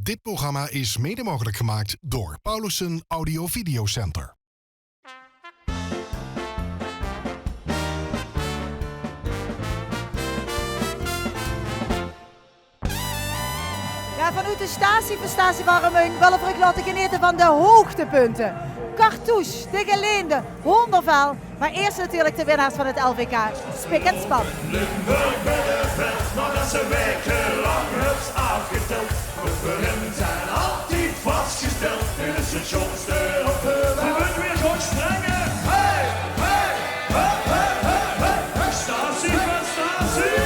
Dit programma is mede mogelijk gemaakt door Paulussen Audio Video Center. Ja, vanuit de statie van Statie Warming willen we laten genieten van de hoogtepunten. Cartouche, de geleende, Hondervel. Maar eerst natuurlijk de winnaars van het LVK, Spik en Span. Limburg Middenveld, nadat ze wekenlang hebt afgeteld. We zijn altijd vastgesteld in het stationste op de weg. We moeten weer gewoon strengen. Hey, hey, hey, hey, hey, hey, hey. Statie van Statie.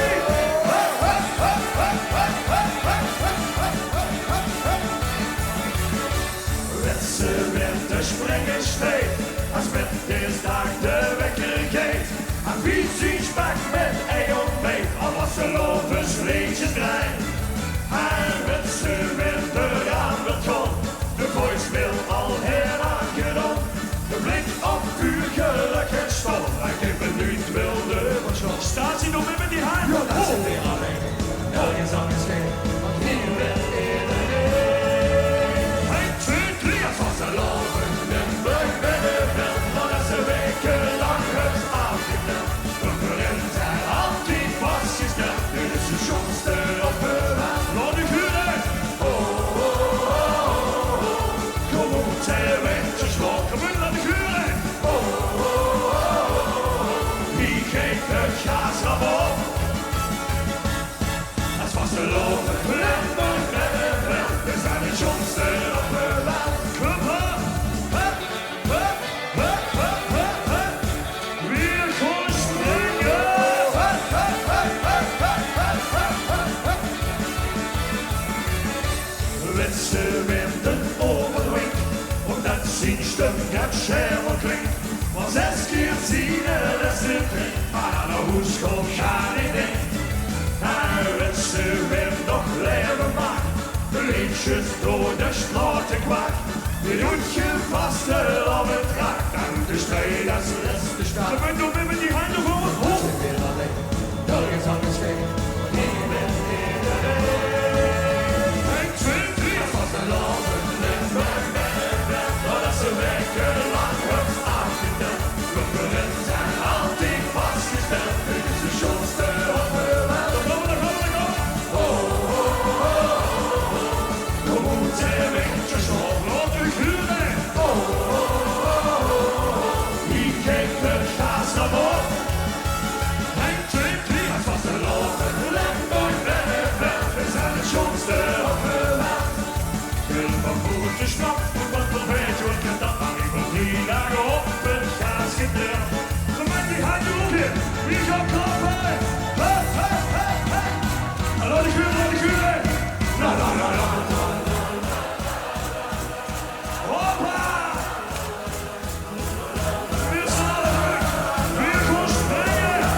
Hey, hey, hey, hey, hey, hey, hey, hey, hey, hey, hey. Wetse winter springen steed, als met dinsdag de wekker geeft. En wie ziet spek met eigen mee, al was ze lopen sleetjes brein. En wetse winter aan de ton, de voicemail al heel aangedaan. De blik op puur geluk en stof, en geen minuut wilde van school. Staat hij nog weer met die hand? Ja, dat zit weer alleen, nergens aan geschreven, want hier werd iedereen. 1, 2, 3, het was een lopen, Limburg Middenveld, nadat ze wekenlang het afgeteld. We zijn altijd vastgesteld, in de stationste op de weg. Laat u huren! Oh, oh, oh, oh, oh. Kom op, zij winters nog, kom in, laat u huren! Oh, oh, oh, oh. Wie geeft het gas af op? Het was de lopen, Limburg Middenveld, we zijn de stationste op de weg. Kom op! Hup, hup, hup, hup, hup, hup. Weer gewoon springen! Hup, hup, hup, hup, hup, hup, hup, hup, hup. Witse winden over de wink, omdat zijn stem gaat scherper klinkt. Maar 6 keer zien dat is het ding, maar aan de hoeschop gaat niet in. En witse wind nog leven maakt, de liedjes door de straat kwak. Je doet je vaste op het rak, en de strijd als de rest de staat. Je bent nog weer met die handen voor het hoofd. Ik ben alleen, nergens aan geschreven, want hier bent iedereen. 1, 2, 3, het was een lopen, Limburg Middenveld, nadat ze wekenlang het afgeteld. We zijn altijd vastgesteld, in de stationste op de weg. Oh, oh, oh, oh, oh. Kom op, zij winters nog, laat u huren. Oh, oh, oh, oh. Wie geeft het gas naar op? 1, 2, 3, het was de lopen, Limburg Middenveld, we zijn de jongste op de weg. Wil van voeten snap, want wel weet je wat je dat maar ik wil niet naar op het gas gedeeld. Dan maakt die hand op je, wie gaat klappen? Hey, hey, hey, hey. Laat ik huren, laat ik huren. La, la, la, la, la. Hoppa! Weer sneller, weer gewoon springen.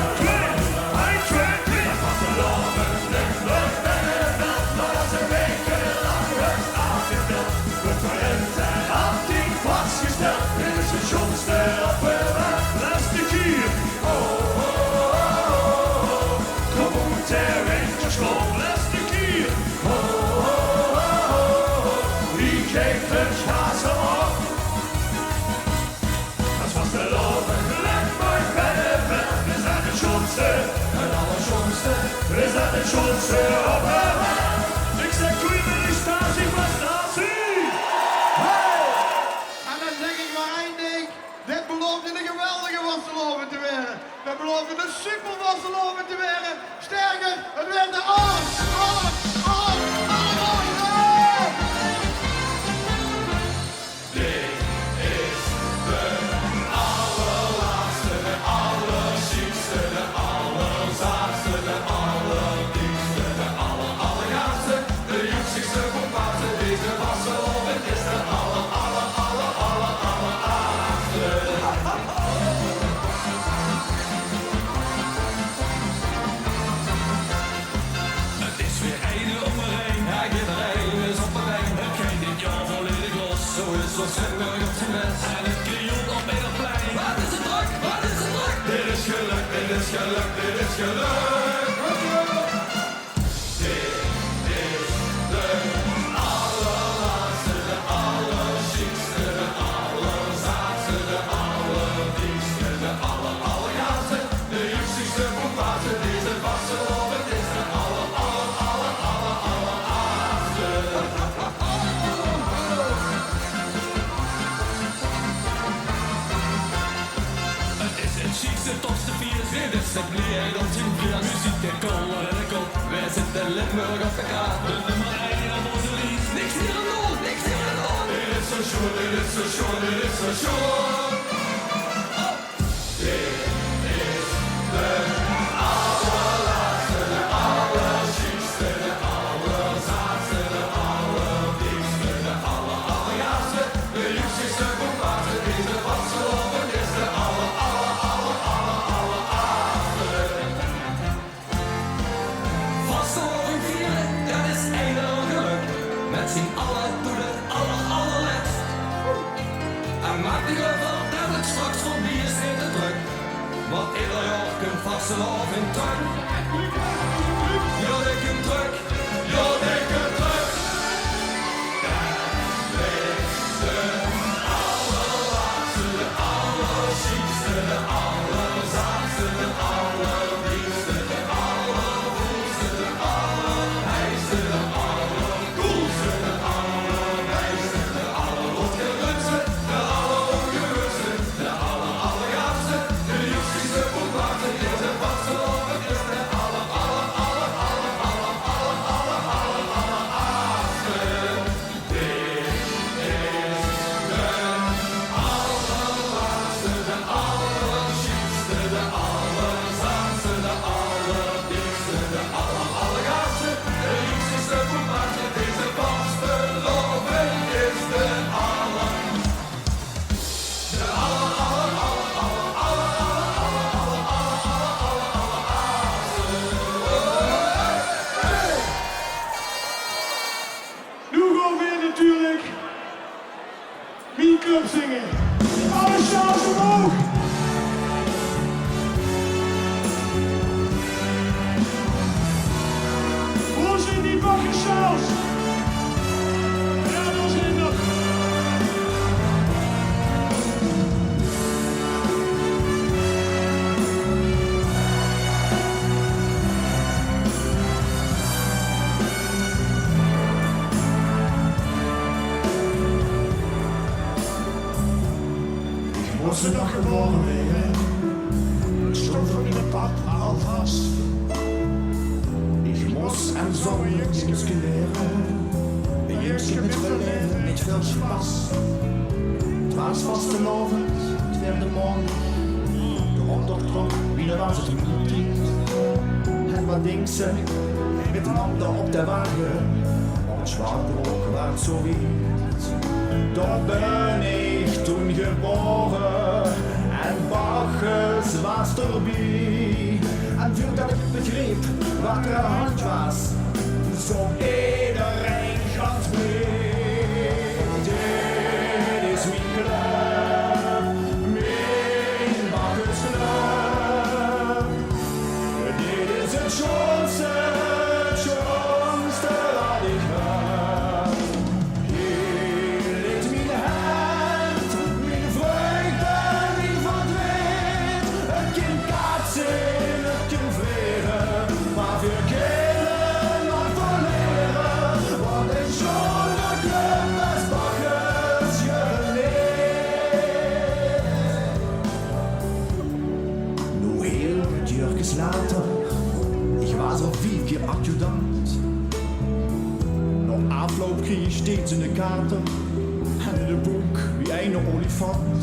1, 2, 3. Het was een lopen, Limburg Middenveld, nadat ze wekenlang het afgeteld. We zijn altijd vastgesteld, in de stationste op de weg. Laatste keer. Oh, oh, oh, oh. Kom op, ter winterslot, laatste keer. Oh, oh, oh, oh. Wie geeft het gas op? Het was de lopen, Limburg Middenveld, we zijn de jongste, het allerjongste, we zijn de jongste op de weg. Ik zeg goeiemiddag, Statie van Statie. Hey! En dan zeg ik maar één ding. Dit belooft een geweldige wasseloven te werden. Dat belooft een super wasseloven te werden. Sterker, het werd de alles. Dit is de allerlaatste, de allerchiefste, de allerzachtste, de allerliefste, de allergaafste, de joeksigste comparse. Deze wasseloven is de allerlaatste. Het is weer 1 over 1, ja, iedereen is op een lijn. Het ging dit jaar volledig los, zo is ons Limburg op zijn best. En het krioelt op Middelplein. Wat is het druk, wat is het druk? Dit is geluk, dit is geluk, dit is geluk. Dit is de Limburg op de kaart. De nummer 1 op onze lies. Niks hier aan doen, niks hier aan doen. Dit is zo schoon, dit is zo schoon, dit is zo schoon. Dit is de allerlaatste, de allerchiekste, de allerzaadste, de allerdiepste, de allerjaarste, de juxigste comparse, deze vastgelopen is de alleraarste. Vastgelopen vieren, dat is een geluk, met z'n allen doet het allerletst. En maak de geval dat het straks voorbij is in de druk, want ieder jaar kunt vastgelopen in druk. Ja, ik kunt druk, ja, ik kunt druk. De allerlaatste, de allerchiekste, de allerzaadste, de allerliefste, de allervoelste, de allerheiste, de allerkoelste, de allerwijste, de allerrotgerutste, de allerongewuste, de allerjaarste, de juxigste boekwachte, deze vastgelopen is de Nu gaan we natuurlijk Mijn Club zingen. Alle sjaals omhoog. Hoe zijn die bakken sjaals? Ja, dat zijn dat. Was ze nog geboren werden, stond voor in de pad alvast. Ik moest en zou niks leren, een jeugdje met veel leven, met veel spas. Het was vastelovend, het werd de morgen, de hond trok, wie was het niet. En wat denkt ze, met een handen op de wagen, ons zwaardrook werd zo wit. Daar ben ik toen geboren en Bacchus was erbij. En voordat ik begreep wat er aan de hand was, zo iedereen gaat mee. Dit is mijn club, mijn Bacchus club. Dit is het schoonste wat ik heb. Later, ik was al 4 keer adjudant. Nog afloop kreeg je steeds in de kater en in de boek wie een olifant.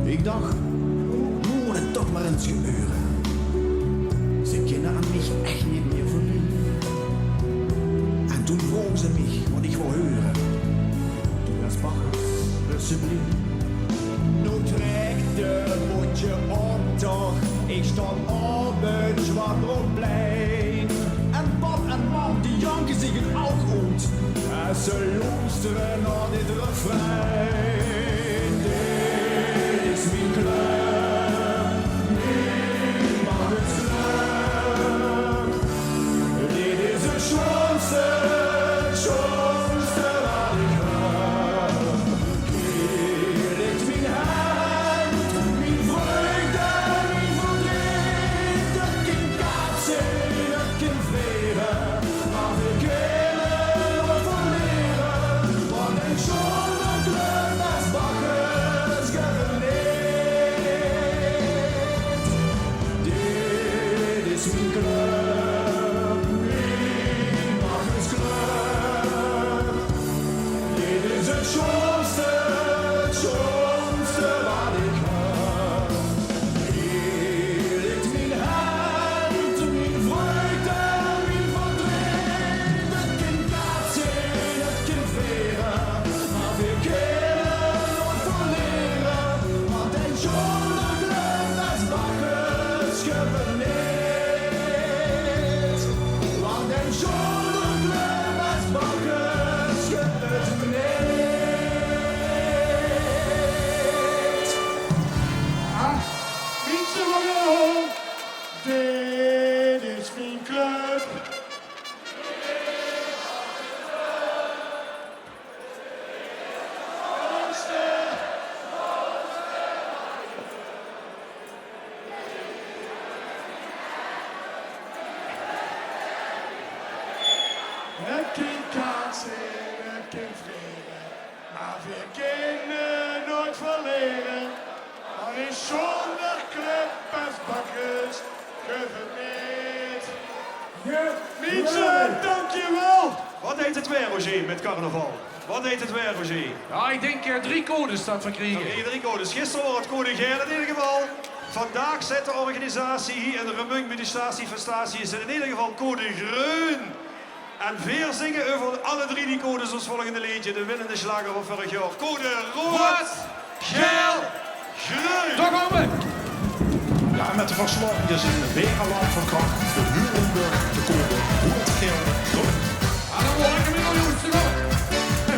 Ik dacht, moet het toch maar eens gebeuren. Ze kennen aan mij echt niet meer verliefd. En toen vroegen ze mij wat ik wou horen. Toen was Bacchus alsjeblieft. Nu trekt de bootje op toch. Ik stond op het Zwartroplein. En pap en mam die janken zich het ook goed. En ze luisteren naar dit refrein. Dit is mijn club, mijn Bacchus club. Dit is het schoonste wat ik heb. Hier ligt mijn hand, mijn vreugde, mijn verdriet. Dat kan kaatsen, dat kan vliegen, maar we kunnen wat van leren. Want een schoon club als is zonder clubpasbakkers geverneerd. Mietje, dankjewel! Wat heet het weer, Roger, met carnaval? Wat heet het weer, Roger? Ja, ik denk 3 codes staat verkregen. Oké, 3 codes. Gisteren was het code geel in ieder geval. Vandaag zet de organisatie hier in de Remung meditatiefestatie is in ieder geval code groen. En weer zingen over alle 3 die codes als volgende liedje. De winnende slager van vorig jaar. Code rood, geel, groen. Daar gaan we! Ja, met de verslag is een wegenland van kracht. De Hurenburg, de code rood, geel, groen. En dan word ik een miljoen te gaan.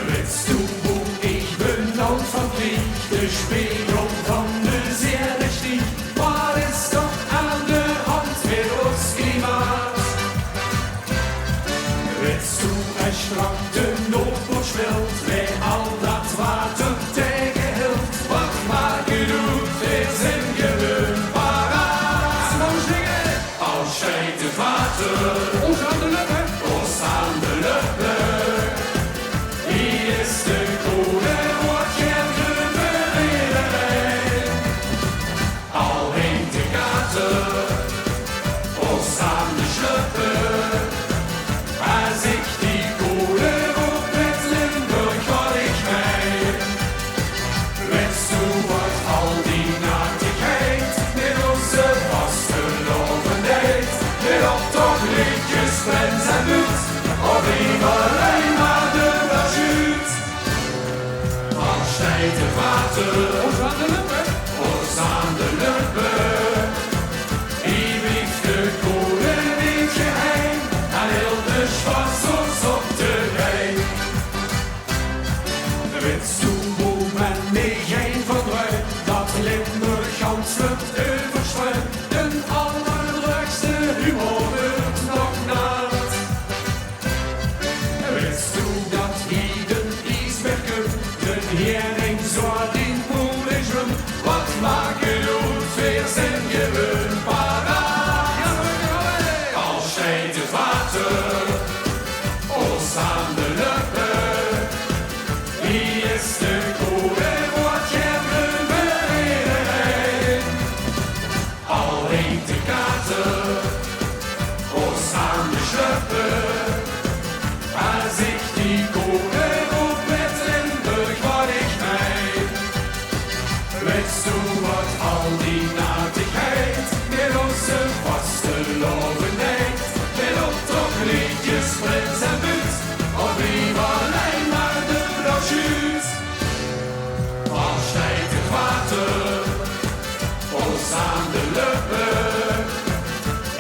Willst du, wo ich bin und vom Krieg, die Spiegelung von der Seele stieg, war es doch an der Hand für uns Klimat. Willst du ein Strand im Notbusch wild, wer all das wart und der Gehilf, was mag du, wir sind gewöhnt, parat. Ausscheiden Vater, Ons aan de lippen. ons aan de lippen. Hier is de code, wat jij verleden. Al heen de gaten, ons aan de schluppen. Als ik die code op met Limburg had ik mij. Wetst du wat al die natigheid met onze vaste loven deed? Met optochtliedjes, prens en doet, of liever alleen maar de waschuut. Afscheid het water, Ons aan de lippen. ons aan de lippen. Wie blieft de code niet geheim, en heel de schwarz ons op de rij. Wist du, wo man mich ein verdrückt, dat Limburg ganz wird überströmt, den allerdrückste Humor wird noch naht. Wist du, dat hier den Isberg gibt, den Hering so den Poolischen, wat maken doet, wir sind gewöhnt, parat. Ausscheid het water, ons aan de lippen. Wie is de code, wat jij verleden? Al heet de kater, ons aan de schluppen. Als ik die code op met Limburg wat ik mij. Wetst du wat al die natigheid met onze vaste loven deed? Met optochtliedjes, prins en buut, of liever alleen maar de brochure. Afscheid het water, ons aan de lippen.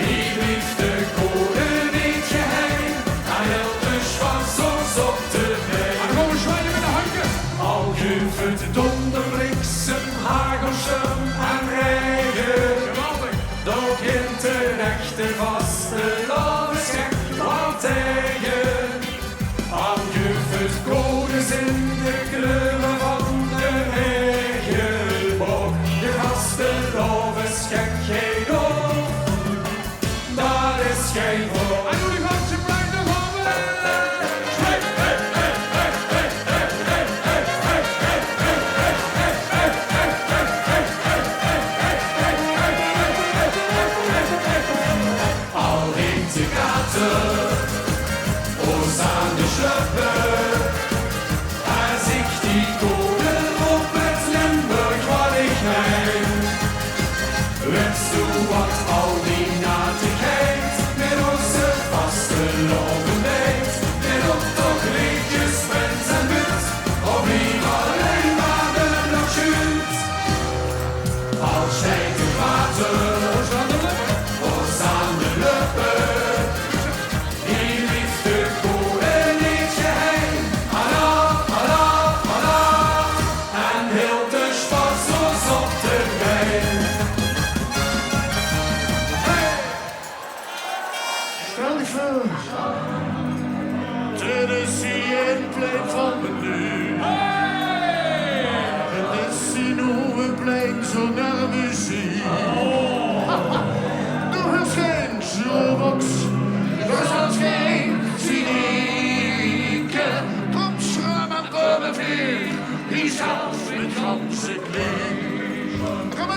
Hier blieft de code niet geheim, en heel de schwarz ons op de been. En dan gaan we zwaaien met de handje. Al geeft donder, bliksem, hagelstorm en regen. Geweldig. Doch in de rechte vaste lovenschek wat tegen. Al geeft codes in de kleuren van de regenboog. De vaste lovenschek geen oog, daar is geen voor. En doe die ganse plein, dan gaan we. Al heen de gaten, ons aan de schluppen. Als ik die code op met Limburg wat ik neem. Wetst du wat al die natigheid met onze vaste loven deed? Met optochtliedjes, prins en buut, of liever alleen maar de brochure. Ausscheid het water, Ons aan de lippen. ons aan de lippen. Hier blieft de code niet geheim. Allah, Allah, Allah. En heel de schwarz ons op de been. Stel je voor. Tennessee en plein van menu. Tennessee nieuwe plein zonder muziek. Nog eens geen jukebox. Nog eens geen cynieke. Kom schram en kom vlieg. Die zelfs met ganse kling. Kom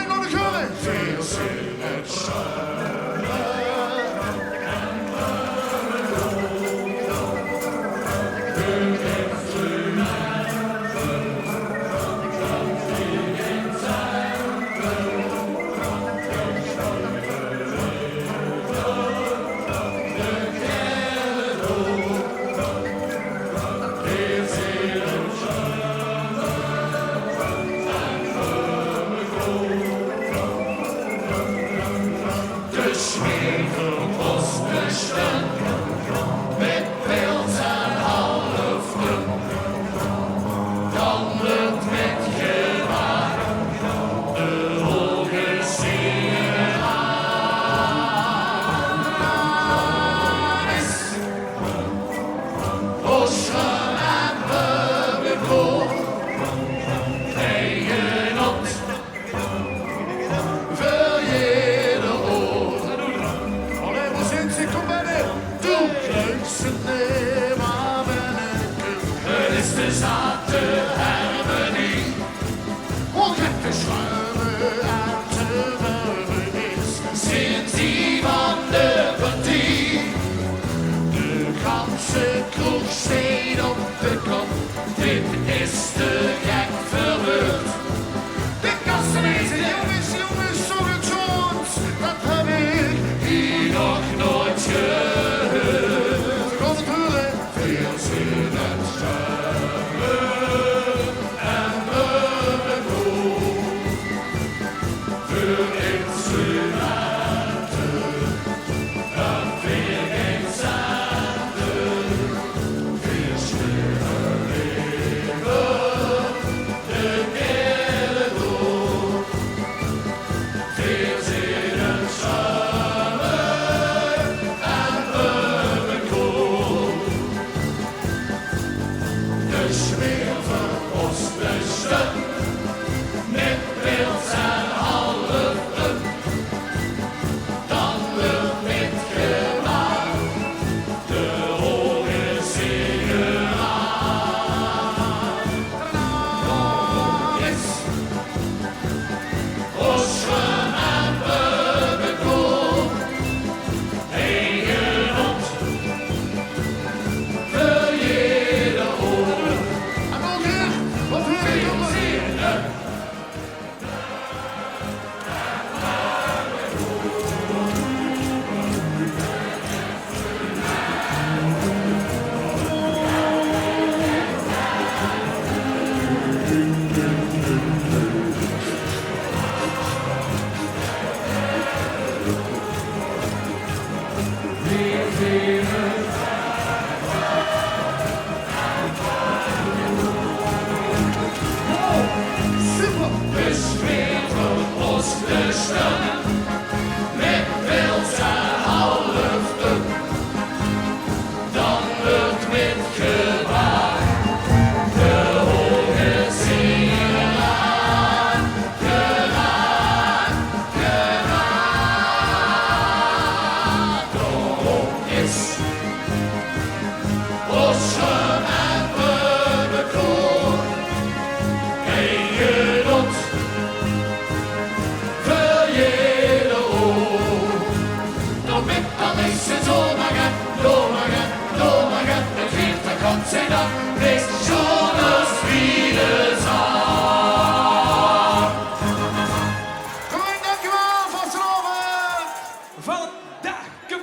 ze zaten hebben niet. Och, het verschuiven uit de werven is sinds die van de partie. De ganse kroeg steed op de kop, dit is te gek verrukt. De kasten is jongens, zo getoond, dat heb ik hier nog nooit gehoord. Veel zin en schuimen en bubbekoek, voor instrumenten en veel geen zender, veel schöner leven, de hele door. Veel zin en schuimen en bubbekoek. De sfeer van Oostersten, met beeld en halve, dan wordt met gewaar de hoge zingen aan. Nog eens, Oschem en Bubbekoek, een genot voor jede oor. En nog eens, wat wil je nog zingen? De sfeer van Oostersten, met beeld en halve, dan wordt met gewaar de hoge zingen aan. Gedaan, gedaan. Daarom is Oschem en Bubbekoek een genot voor jede oor. Nog met alles en zomaar, domaar, domaar, het viert de God zijn dag, wees Jonas wieder zaak. Goed, dankjewel, Vasteloven. Van daar, kom.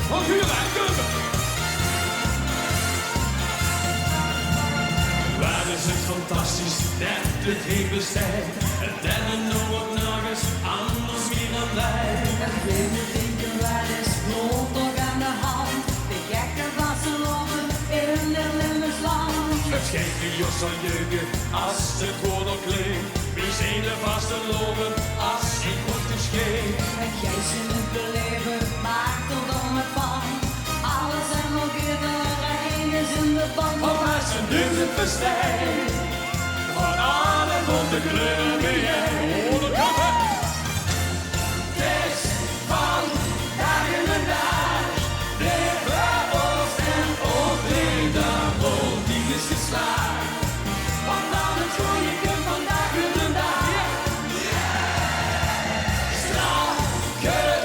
Van Huurwijk, kom. Waar is het fantastisch dat het heen bestaat? En dan nooit nog eens anders meer dan wij. En binnen denken wij is rond ook aan de hand. De gekke Vasteloven in de Limmersland. Het schijnt nu jos zal jeuken als het woord al klinkt. Wie zijn de Vasteloven als ik word gescheen? Het geest in het beleven maakt er dan met van. Alles en nog iedereen is in de band. Van mij zijn nu het bestijt. Van adem op de kleuren ben jij. Oh, de kappen. Het is van dag in de dag. De verborst en opleed de rol die is geslaagd. Want dan het goede kind van dag in de dag. Strakken,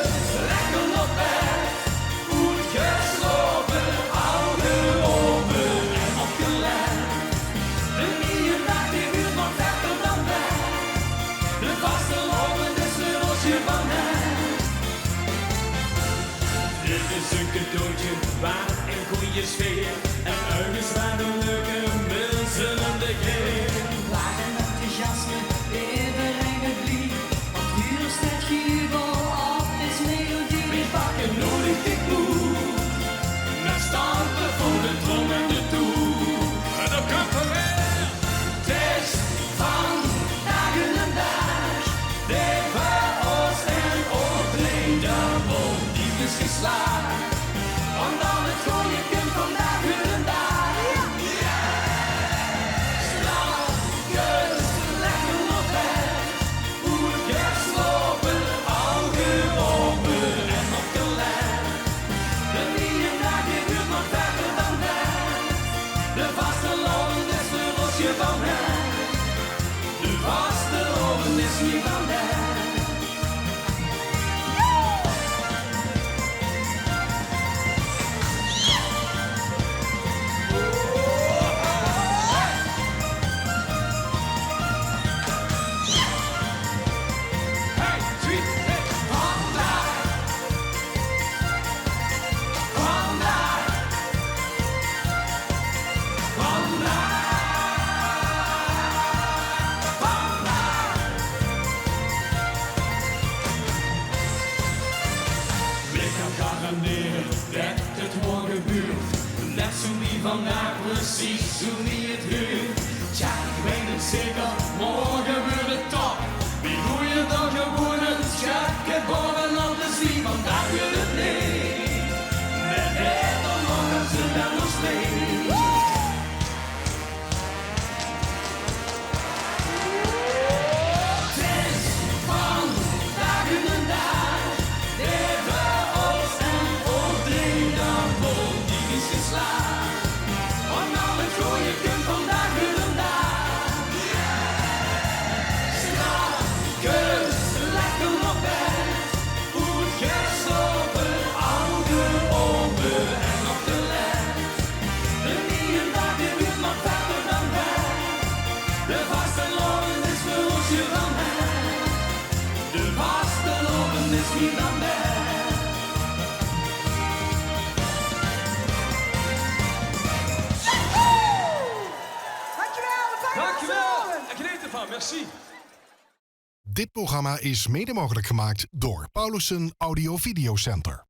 lekker op bed. Goed geslopen, ogen open en opgelet. De nieuwe dag die duurt nog verder dan wij. De Vasteloven is een rosje van hen. Dit is een cadeautje waar een goede sfeer. En ergens waar de leuke mensen aan de geer. Waar een enthousiasme iedereen het lief. Want hier staat jubel op is melodie. We pakken nodig dik moe. Met stampen voor de trom en de toe. En dan komt er weer. Het is van dag in de dag. De veroost en opleed de bol die is geslaagd. Want dan het goede kind van dag in de dag. Straatjes, lekker op bed. Goed gesloten. Merci. Dit programma is mede mogelijk gemaakt door Paulussen Audio Video Center.